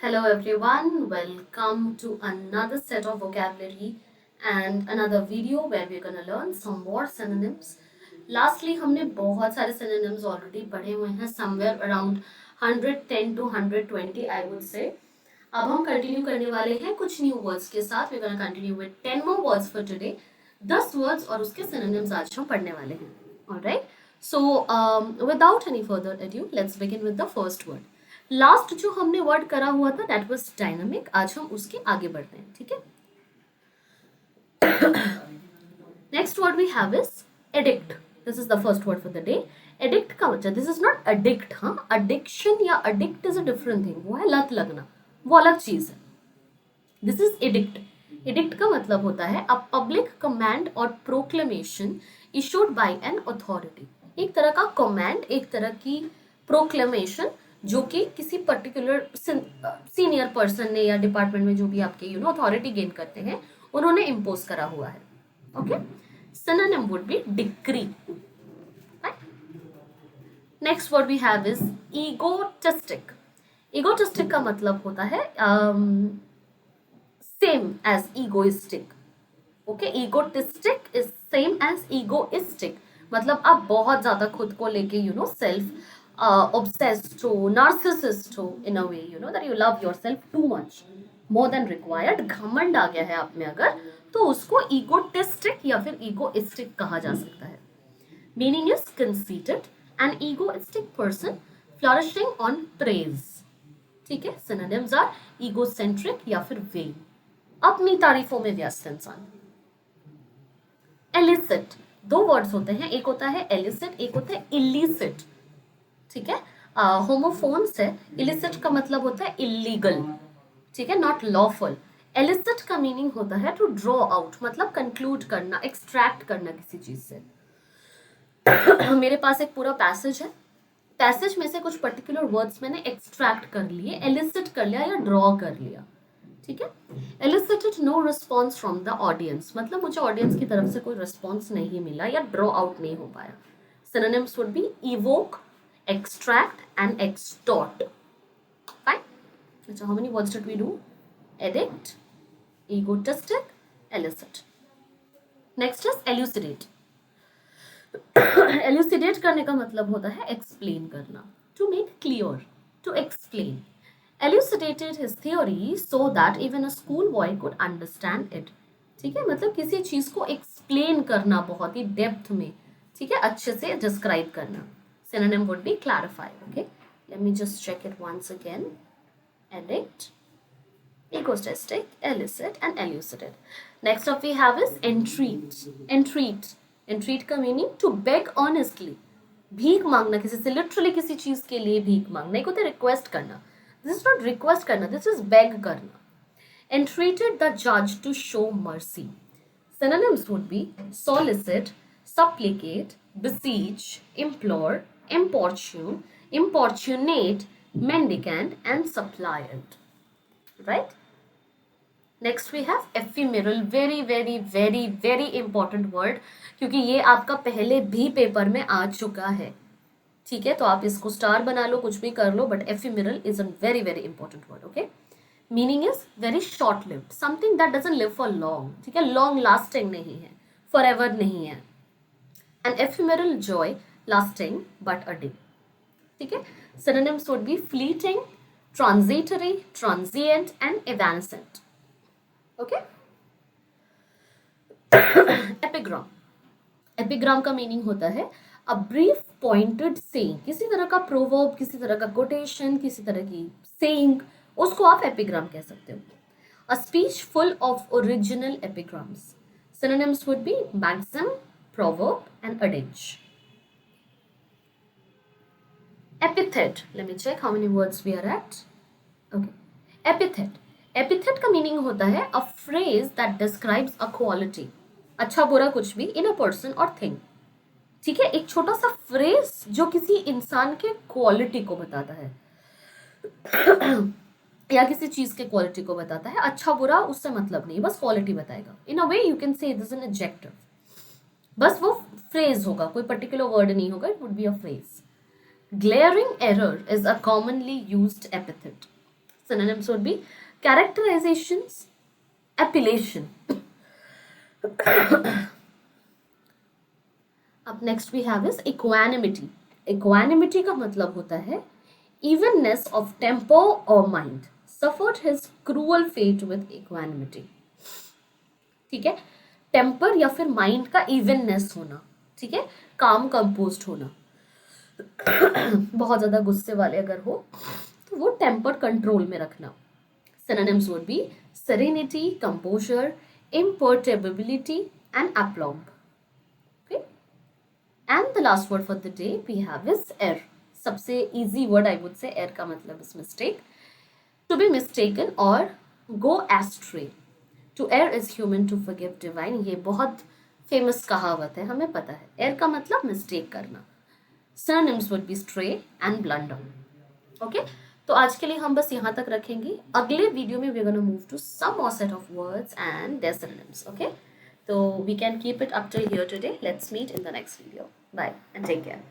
Hello everyone, welcome to another set of vocabulary and another video where we're going to learn some more synonyms. Lastly, हमने बहुत सारे synonyms already पढ़े हुए हैं, somewhere around 110 to 120 I would say. अब हम continue करने वाले हैं कुछ new words के साथ. We're going to continue with 10 more words for today. 10 words और उसके synonyms आज हम पढ़ने वाले हैं. Alright. So without any further ado, let's begin with the first word. Last जो हमने वर्ड करा हुआ था दैट वाज डायनामिक. आज हम उसके आगे बढ़ते हैं. ठीक है. Next word we have is addict. This is the first word for the day. Addict का मतलब दिस इज नॉट अडिक्ट. हाँ, अडिक्शन या addict is a different thing. वो है लत लगना, वो अलग चीज है. This is addict. एडिक्ट का मतलब होता है अ पब्लिक कमांड और proclamation issued by an authority. एक तरह का कमांड, एक तरह की प्रोक्लेमेशन जो कि किसी पर्टिकुलर सीनियर पर्सन ने या डिपार्टमेंट में जो भी आपके अथॉरिटी गेन करते हैं उन्होंने इम्पोज करा हुआ है. Okay. Synonym would be decree. Next word we have is egotistic. Egotistic का मतलब होता है same as egoistic. Okay. Egotistic is same as egoistic. मतलब आप बहुत ज्यादा खुद को लेके सेल्फ obsessed हो, narcissist हो in a way, that you love yourself too much, more than required. घमंड आ गया है आप में अगर, तो उसको egotistic या फिर egoistic कहा जा सकता है. Meaning is conceited, an egoistic person flourishing on praise. ठीक है. Synonyms are egocentric या फिर vain, अपनी तारीफों में व्यस्त इंसान. Illicit. दो वर्ड्स होते हैं, एक होता है illicit, एक होता है illicit. ठीक है. होमोफोन्स है. इलिसिट का मतलब होता है इलीगल. ठीक है, नॉट लॉफुल. एलिसिट का मीनिंग होता है टू ड्रॉ आउट, मतलब कंक्लूड करना, एक्सट्रैक्ट करना किसी चीज से. मेरे पास एक पूरा पैसेज है. पैसेज में से कुछ पर्टिकुलर वर्ड्स मैंने एक्सट्रैक्ट कर लिए, एलिसिट कर लिया या ड्रॉ कर लिया. ठीक है. Elicited no response from the audience, मतलब मुझे ऑडियंस की तरफ से कोई रिस्पॉन्स नहीं मिला या ड्रॉ आउट नहीं हो पाया. Synonyms would be evoke, extract and extort. Fine. So how many words did we do? Addict, egotistic, illicit. Next is elucidate. elucidate करने का मतलब होता है explain करना, to make clear, to explain. Elucidated his theory so that even a schoolboy could understand it. ठीक है, मतलब किसी चीज को explain करना बहुत ही depth में, ठीक है, अच्छे से describe करना. Synonym would be clarify. Okay, let me just check it once again. Addict, egotistic, illicit and elucidate. Next up we have is entreat. Entreat. Entreat का meaning to beg earnestly. भीख मांगना किसी से, literally किसी चीज के लिए भीख मांगना. एक होता है request करना. This is not request करना, this is beg करना. Entreated the judge to show mercy. Synonyms would be solicit, supplicate, beseech, implore, importune, importunate, mendicant and suppliant. Right? Next we have ephemeral. very very very very important word, क्योंकि ये आपका पहले भी paper में आ चुका है. ठीक है, तो आप इसको स्टार बना लो, कुछ भी कर लो, but ephemeral is a very very important word. Okay, meaning is very short lived, something that doesn't live for long. ठीक है, long lasting नहीं है, forever नहीं है. An ephemeral joy lasting but a day. ठीक है. Synonyms would be fleeting, transitory, transient and evanescent. Okay. Epigram. Epigram का meaning होता है a brief pointed saying. किसी तरह का proverb, किसी तरह का quotation, किसी तरह की saying, उसको आप epigram कह सकते हो. A speech full of original epigrams. Synonyms would be maxim, proverb and adage. Epithet. Let me check how many words we are at. Okay. Epithet. Epithet का meaning होता है a phrase that describes a quality. अच्छा बुरा कुछ भी in a person or thing. ठीक है, एक छोटा सा phrase जो किसी इंसान के quality को बताता है या किसी चीज के quality को बताता है. अच्छा बुरा उससे मतलब नहीं, बस quality बताएगा. In a way you can say this is an adjective. बस वो phrase होगा, कोई particular word नहीं होगा, it would be a phrase. Glaring error is a commonly used epithet. Synonyms would be characterizations, appellation. अब next we have is equanimity. Equanimity का मतलब होता है evenness of temper or mind, suffered his cruel fate with equanimity. ठीक है, temper या फिर mind का इवननेस होना, ठीक है, काम कंपोज्ड होना. बहुत ज्यादा गुस्से वाले अगर हो तो वो टेम्पर कंट्रोल में रखना. Synonyms would be serenity, composure, imperturbability and aplomb. Okay, and the last word for the day we have is err. सबसे easy word I would say err का मतलब is mistake. To be mistaken और go astray. To err is human, to forgive divine. ये बहुत famous कहावत है, हमें पता है. एयर का मतलब मिस्टेक करना. Synonyms would be stray and blunder. Okay, तो आज के लिए हम बस यहाँ तक रखेंगे. अगले वीडियो में we are gonna move to some more set of words and their synonyms. Okay, तो we can keep it up to here today. Let's meet in the next video. Bye and take care.